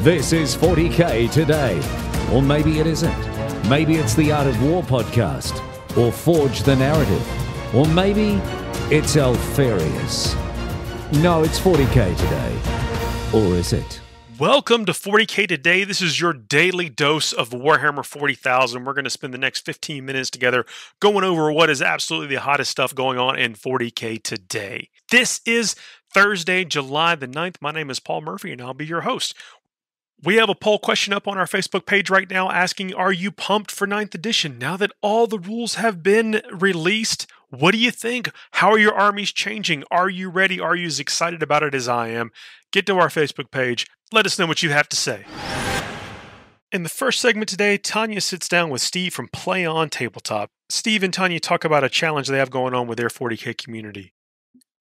This is 40K Today. Or maybe it isn't. Maybe it's the Art of War podcast. Or Forge the Narrative. Or maybe it's Alfarius. No, it's 40K Today. Or is it? Welcome to 40K Today. This is your daily dose of Warhammer 40,000. We're going to spend the next 15 minutes together going over what is absolutely the hottest stuff going on in 40K Today. This is Thursday, July the 9th. My name is Paul Murphy, and I'll be your host. We have a poll question up on our Facebook page right now asking, are you pumped for 9th edition? Now that all the rules have been released, what do you think? How are your armies changing? Are you ready? Are you as excited about it as I am? Get to our Facebook page. Let us know what you have to say. In the first segment today, Tanya sits down with Steve from On Tabletop. Steve and Tanya talk about a challenge they have going on with their 40K community.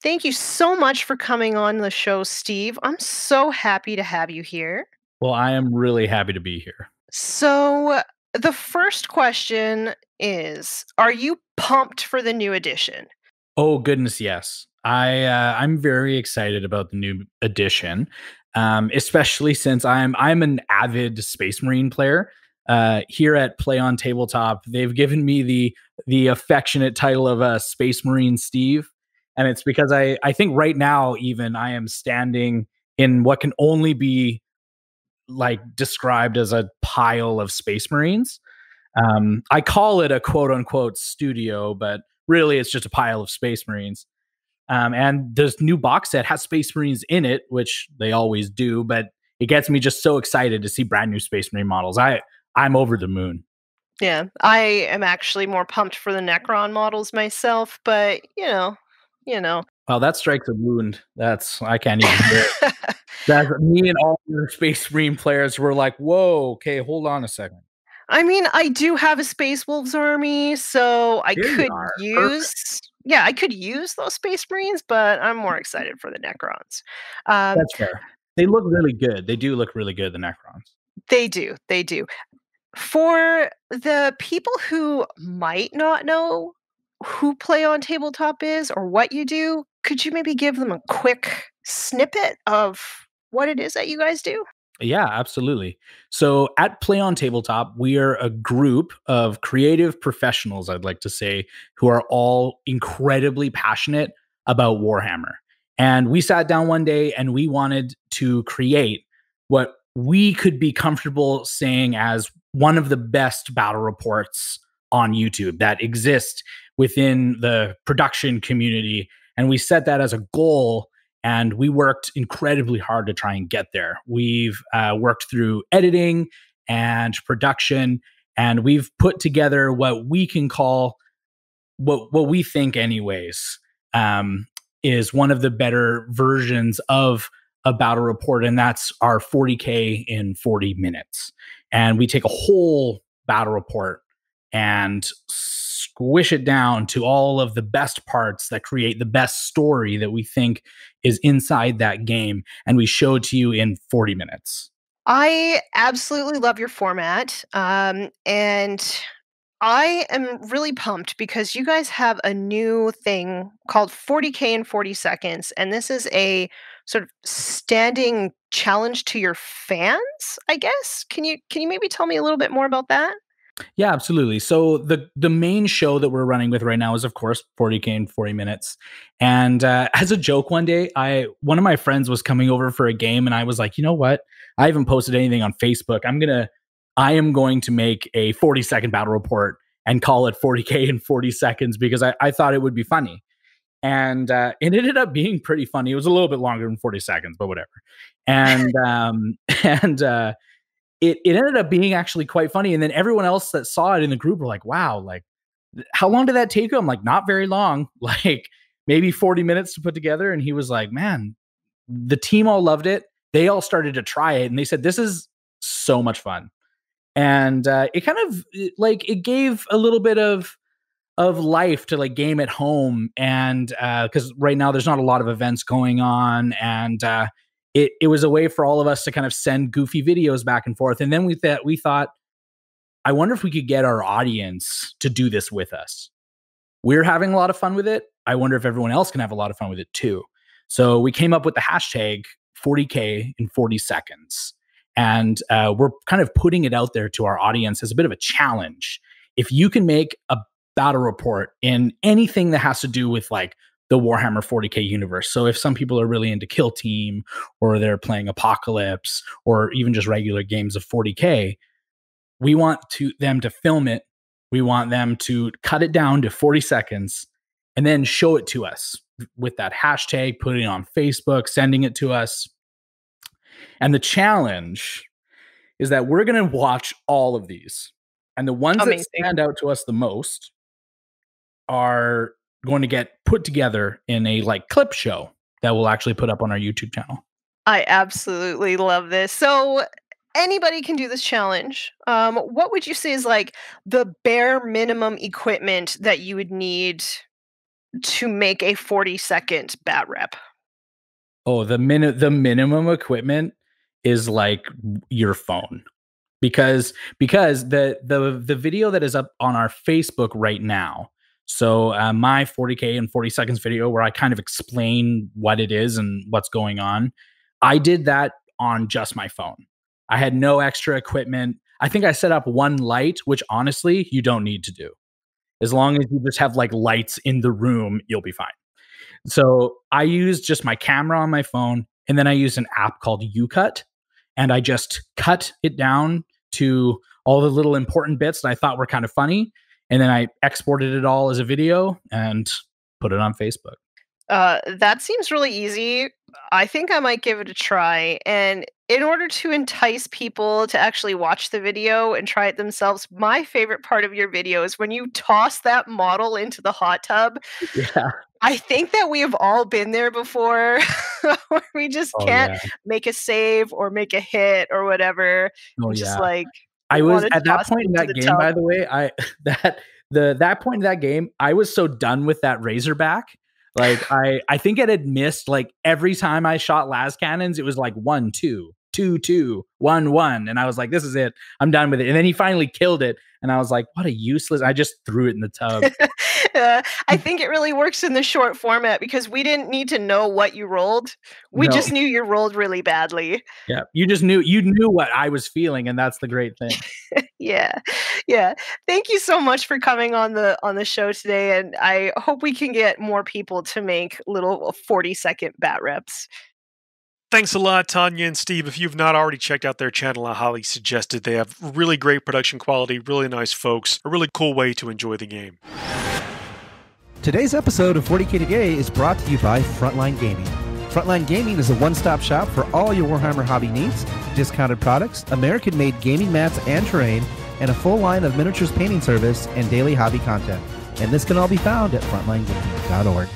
Thank you so much for coming on the show, Steve. I'm so happy to have you here. Well, I am really happy to be here. So, the first question is, are you pumped for the new edition? Oh, goodness, yes. I'm very excited about the new edition, especially since I'm an avid Space Marine player. Here at On Tabletop, they've given me the affectionate title of Space Marine Steve, and it's because I think right now even I am standing in what can only be like described as a pile of Space Marines. I call it a quote unquote studio, but really it's just a pile of Space Marines. And this new box set has Space Marines in it, which they always do, but it gets me just so excited to see brand new Space Marine models. I'm over the moon. Yeah, I am actually more pumped for the Necron models myself, but you know. Well, that strikes a wound. I can't even do it. That's me and all the Space Marine players were like, whoa, okay, hold on a second. I mean, I do have a Space Wolves army, so I could use those Space Marines, but I'm more excited for the Necrons. That's fair. They look really good. They do look really good, the Necrons. They do. For the people who might not know who On Tabletop is or what you do, could you maybe give them a quick snippet of what it is that you guys do? Yeah, absolutely. So at On Tabletop, we are a group of creative professionals, I'd like to say, who are all incredibly passionate about Warhammer. And we sat down one day and we wanted to create what we could be comfortable saying as one of the best battle reports on YouTube that exist within the production community. And we set that as a goal. And we worked incredibly hard to try and get there. We've worked through editing and production, and we've put together what we can call, what we think anyways, is one of the better versions of a battle report, and that's our 40K in 40 minutes. And we take a whole battle report and squish it down to all of the best parts that create the best story that we think is inside that game, and we show it to you in 40 minutes. I absolutely love your format, and I am really pumped because you guys have a new thing called 40K in 40 seconds, and this is a sort of standing challenge to your fans, I guess. Can you maybe tell me a little bit more about that? Yeah, absolutely. So the main show that we're running with right now is, of course, 40K in 40 minutes. And as a joke one day, one of my friends was coming over for a game, and I was like, you know what? I haven't posted anything on Facebook. I am going to make a 40-second battle report and call it 40K in 40 seconds because I thought it would be funny. And it ended up being pretty funny. It was a little bit longer than 40 seconds, but whatever. And it ended up being actually quite funny. And then everyone else that saw it in the group were like, wow, like, how long did that take you? I'm like, not very long, like maybe 40 minutes to put together. And he was like, man, the team all loved it. They all started to try it. And they said, this is so much fun. And it kind of like, it gave a little bit of life to like game at home. And because right now there's not a lot of events going on. And it was a way for all of us to kind of send goofy videos back and forth. And then we thought, I wonder if we could get our audience to do this with us. We're having a lot of fun with it. I wonder if everyone else can have a lot of fun with it too. So we came up with the hashtag 40K in 40 seconds. And we're kind of putting it out there to our audience as a bit of a challenge. If you can make a battle report in anything that has to do with like the Warhammer 40K universe. So if some people are really into Kill Team, or they're playing Apocalypse, or even just regular games of 40K, we want them to film it. We want them to cut it down to 40 seconds and then show it to us with that hashtag, putting it on Facebook, sending it to us. And the challenge is that we're going to watch all of these. And the ones that stand out to us the most are going to get put together in a like clip show that we'll actually put up on our YouTube channel. I absolutely love this. So anybody can do this challenge. What would you say is like the bare minimum equipment that you would need to make a 40-second bat rep? Oh, the minimum equipment is like your phone. Because the video that is up on our Facebook right now, so my 40K and 40 seconds video where I kind of explain what it is and what's going on, I did that on just my phone. I had no extra equipment. I think I set up one light, which honestly, you don't need to do. As long as you just have like lights in the room, you'll be fine. So I used just my camera on my phone, and then I used an app called UCut, and I just cut it down to all the little important bits that I thought were kind of funny. And then I exported it all as a video and put it on Facebook. That seems really easy. I think I might give it a try. And in order to entice people to actually watch the video and try it themselves, my favorite part of your video is when you toss that model into the hot tub. Yeah. I think that we have all been there before where we just can't make a save or make a hit or whatever. Just like I was at that point in that game, by the way, that point in that game, I was so done with that Razorback. Like I think it had missed like every time I shot las cannons, it was like 1, 2, 2, 2, 1, 1. And I was like, this is it. I'm done with it. And then he finally killed it. And I was like, what a useless, I just threw it in the tub. I think it really works in the short format because we didn't need to know what you rolled. We just knew you rolled really badly. Yeah. You knew what I was feeling. And that's the great thing. Yeah. Thank you so much for coming on the show today. And I hope we can get more people to make little 40-second bat reps. Thanks a lot, Tanya and Steve. If you've not already checked out their channel, I highly suggest it. They have really great production quality, really nice folks, a really cool way to enjoy the game. Today's episode of 40K Today is brought to you by Frontline Gaming. Frontline Gaming is a one-stop shop for all your Warhammer hobby needs, discounted products, American-made gaming mats and terrain, and a full line of miniatures painting service and daily hobby content. And this can all be found at frontlinegaming.org.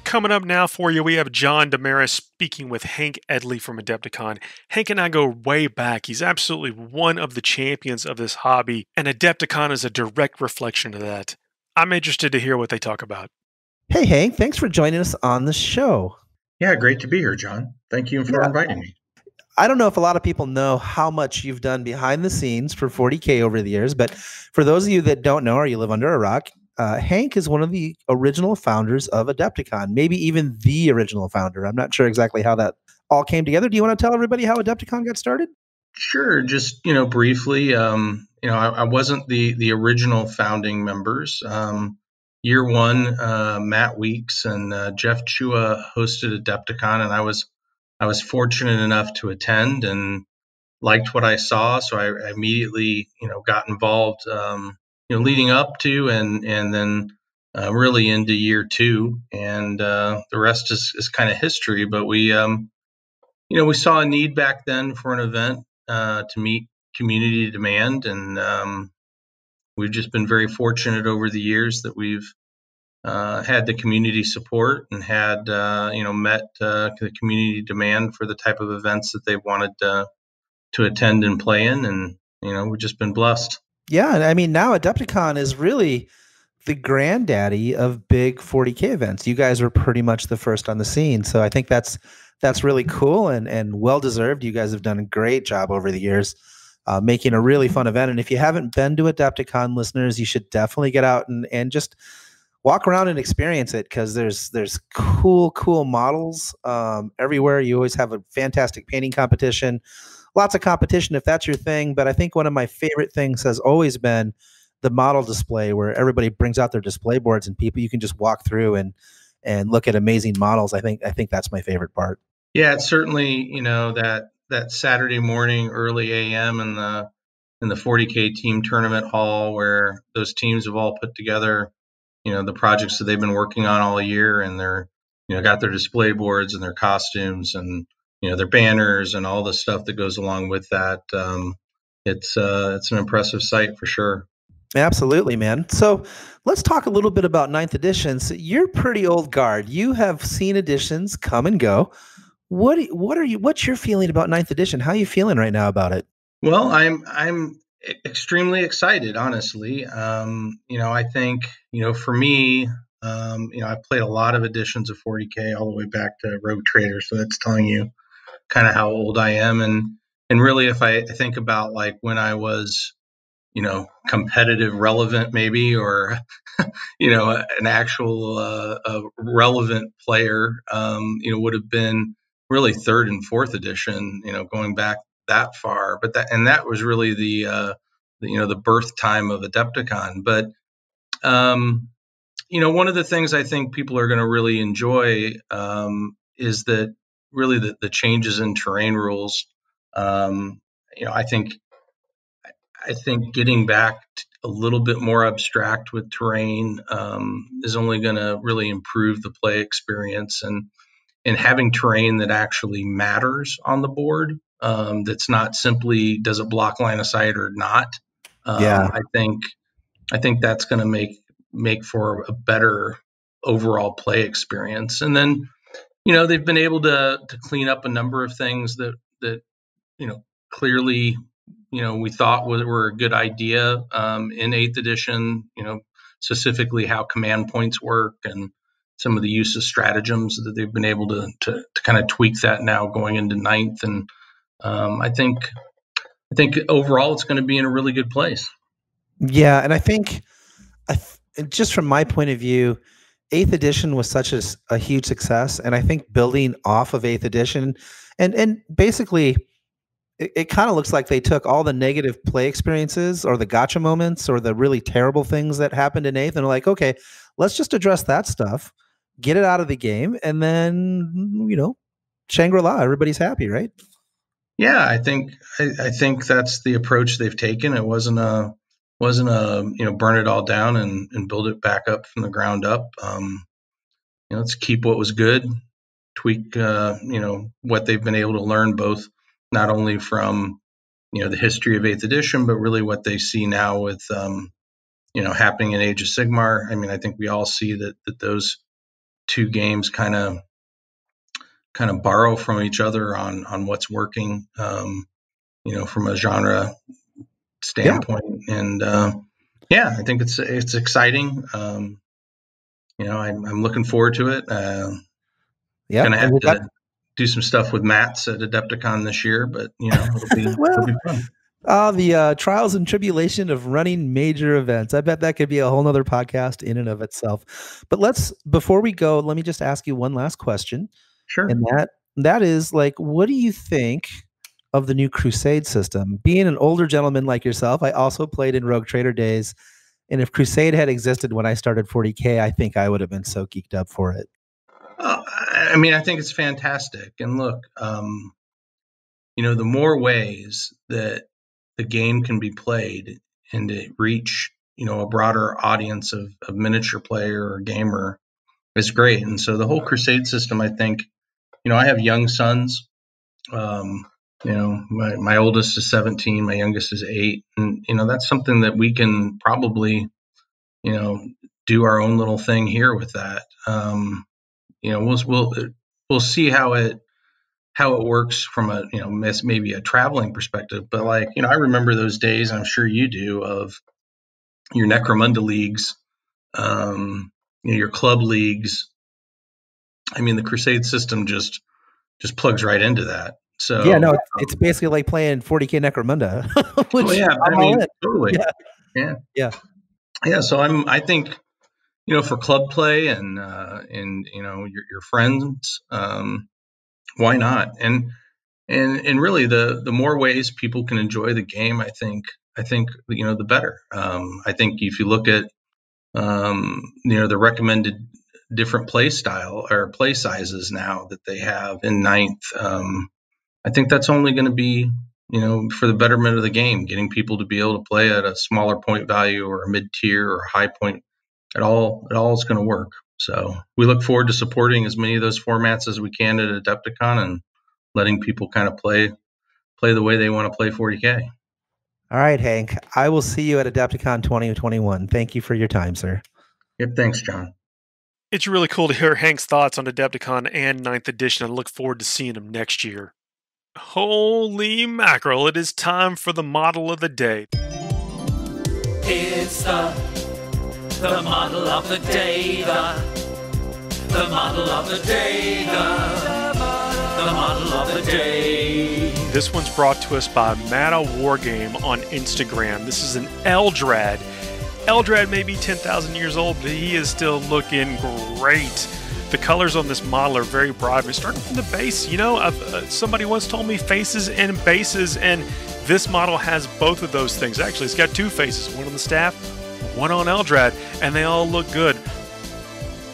Coming up now for you, we have John Damaris speaking with Hank Edley from Adepticon. Hank and I go way back. He's absolutely one of the champions of this hobby, and Adepticon is a direct reflection of that. I'm interested to hear what they talk about. Hey, Hank, thanks for joining us on the show. Yeah, great to be here, John. Thank you for inviting me. I don't know if a lot of people know how much you've done behind the scenes for 40K over the years, but for those of you that don't know or you live under a rock, Hank is one of the original founders of Adepticon, maybe even the original founder. I'm not sure exactly how that all came together. Do you want to tell everybody how Adepticon got started? Sure. Just, briefly, I wasn't the original founding members. Year one, Matt Weeks and Jeff Chua hosted Adepticon, and I was fortunate enough to attend and liked what I saw. So I immediately, got involved, leading up to and then really into year two, and the rest is kind of history. But we saw a need back then for an event to meet community demand, and we've just been very fortunate over the years that we've had the community support and had met the community demand for the type of events that they've wanted to attend and play in, and we've just been blessed. Yeah, I mean, now Adepticon is really the granddaddy of big 40K events. You guys were pretty much the first on the scene, so I think that's really cool and well deserved. You guys have done a great job over the years making a really fun event. And if you haven't been to Adepticon, listeners, you should definitely get out and just walk around and experience it, because there's cool models everywhere. You always have a fantastic painting competition. lots of competition if that's your thing. But I think one of my favorite things has always been the model display, where everybody brings out their display boards and you can just walk through and look at amazing models. I think that's my favorite part. Yeah, it's certainly, that Saturday morning, early AM in the 40K team tournament hall, where those teams have all put together, the projects that they've been working on all year, and they're, got their display boards and their costumes and, their banners and all the stuff that goes along with that. It's an impressive sight for sure. Absolutely, man. So let's talk a little bit about 9th edition. So you're pretty old guard. You have seen editions come and go. What's your feeling about 9th edition? How are you feeling right now about it? Well, I'm extremely excited, honestly. I think, for me, I played a lot of editions of 40K all the way back to Rogue Trader. So that's telling you kind of how old I am. And really, if I think about like when I was, competitive relevant maybe, or, an actual relevant player, would have been really 3rd and 4th edition, going back that far. But that was really the birth time of Adepticon. But, one of the things I think people are going to really enjoy is that really the changes in terrain rules. I think getting back a little bit more abstract with terrain is only going to really improve the play experience, and having terrain that actually matters on the board. That's not simply does it block line of sight or not. Yeah. I think that's going to make for a better overall play experience. And then, they've been able to clean up a number of things that clearly, we thought were a good idea in 8th edition, specifically how command points work and some of the use of stratagems that they've been able to kind of tweak that now going into 9th. And I think overall it's going to be in a really good place. Yeah, and I think just from my point of view, 8th edition was such a huge success, and I think building off of 8th edition, and basically, it kind of looks like they took all the negative play experiences or the gotcha moments or the really terrible things that happened in 8th, and are like, okay, let's just address that stuff, get it out of the game, and then Shangri-La, everybody's happy, right? Yeah, I think that's the approach they've taken. It wasn't a burn it all down and build it back up from the ground up. Let's keep what was good, tweak what they've been able to learn, both not only from the history of 8th edition, but really what they see now with happening in Age of Sigmar. I mean, I think we all see that those two games kind of borrow from each other on what's working, from a genre standpoint. Yeah. And I think it's exciting. I'm looking forward to it. Gonna have to do some stuff with Matt's at Adepticon this year, but it'll be fun. The trials and tribulation of running major events. I bet that could be a whole nother podcast in and of itself. But before we go, let me just ask you one last question. Sure. And that is like, what do you think of the new Crusade system? Being an older gentleman like yourself, I also played in Rogue Trader days. And if Crusade had existed when I started 40K, I think I would have been so geeked up for it. I mean, I think it's fantastic. And look, the more ways that the game can be played and to reach, a broader audience of miniature player or gamer is great. And so the whole Crusade system, I think, I have young sons. My oldest is 17, my youngest is 8. And, that's something that we can probably, do our own little thing here with that. We'll see how it works from a maybe a traveling perspective, but I remember those days, I'm sure you do, of your Necromunda leagues, your club leagues. I mean, the Crusade system just plugs right into that. So yeah, no, it's basically like playing 40K Necromunda. Totally. Yeah. So I think for club play and your friends, why not? And and really the more ways people can enjoy the game, I think the better. I think if you look at the recommended different play style or play sizes now that they have in ninth, I think that's only going to be for the betterment of the game, getting people to be able to play at a smaller point value or a mid tier or a high point. It all is going to work. So we look forward to supporting as many of those formats as we can at Adepticon and letting people kind of play the way they want to play 40K. All right, Hank. I will see you at Adepticon 2021. Thank you for your time, sir. Yep. Thanks, John. It's really cool to hear Hank's thoughts on Adepticon and 9th edition. I look forward to seeing him next year. Holy mackerel, it is time for the model of the day. It's the model of the day, the model of the day, the model of the day. This one's brought to us by Mata Wargame on Instagram. This is an Eldrad. Eldrad may be 10,000 years old, but he is still looking great. The colors on this model are very bright. Starting from the base, somebody once told me faces and bases, and this model has both of those things. Actually, it's got two faces, one on the staff, one on Eldrad, and they all look good.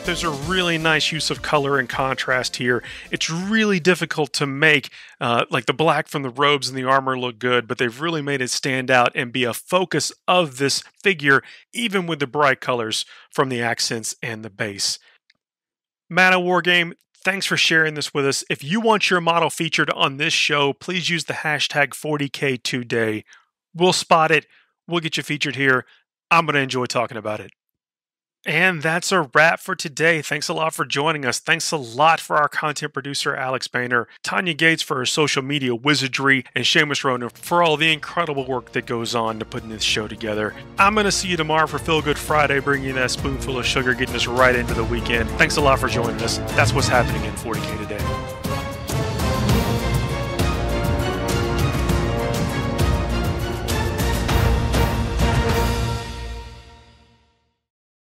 There's a really nice use of color and contrast here. It's really difficult to make, like the black from the robes and the armor look good, but they've really made it stand out and be a focus of this figure, even with the bright colors from the accents and the base. Mata Wargame, thanks for sharing this with us. If you want your model featured on this show, please use the hashtag 40K2Day. We'll spot it. We'll get you featured here. I'm going to enjoy talking about it. And that's a wrap for today. Thanks a lot for joining us. Thanks a lot for our content producer, Alex Boehner, Tanya Gates for her social media wizardry, and Seamus Roner for all the incredible work that goes on to putting this show together. I'm going to see you tomorrow for Feel Good Friday, bringing you that spoonful of sugar, getting us right into the weekend. Thanks a lot for joining us. That's what's happening in 40K today.